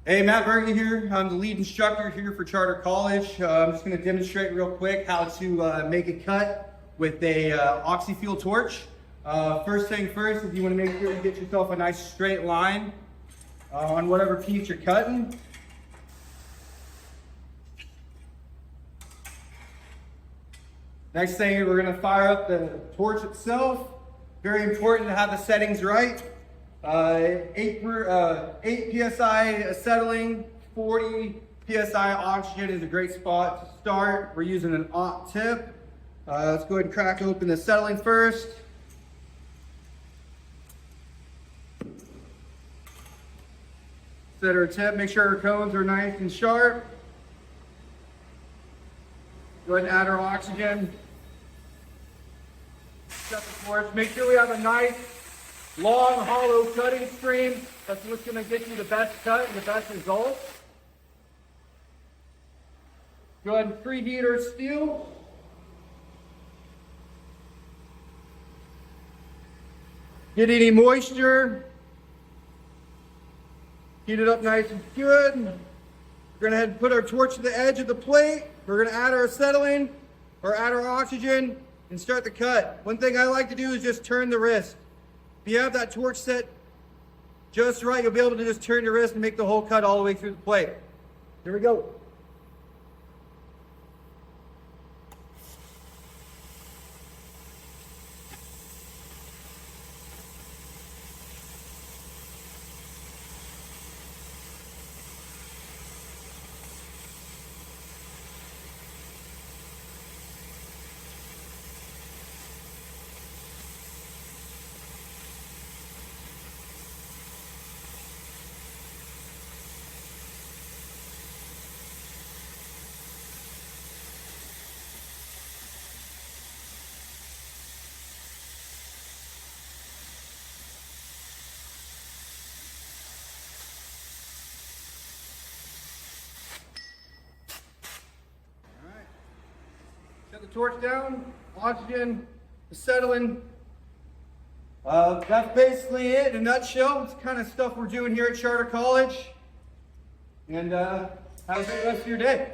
Hey, Matt Burgy here. I'm the lead instructor here for Charter College. I'm just going to demonstrate real quick how to make a cut with a Oxy-Fuel torch. First thing first, if you want to make sure you get yourself a nice straight line on whatever piece you're cutting. Next thing, we're going to fire up the torch itself. Very important to have the settings right. 8 psi acetylene, 40 psi oxygen is a great spot to start. We're using an aught tip. Let's go ahead and crack open the acetylene first. Set our tip, make sure our cones are nice and sharp. Go ahead and add our oxygen. Set the torch. Make sure we have a nice long, hollow cutting stream. That's what's going to get you the best cut and the best results. Go ahead and preheat our steel. Get any moisture. Heat it up nice and good. We're going to head and put our torch to the edge of the plate. We're going to add our acetylene or add our oxygen and start the cut. One thing I like to do is just turn the wrist. If you have that torch set just right, you'll be able to just turn your wrist and make the whole cut all the way through the plate. Here we go. Set the torch down, oxygen, acetylene. That's basically it in a nutshell. It's the kind of stuff we're doing here at Charter College. And have a great rest of your day.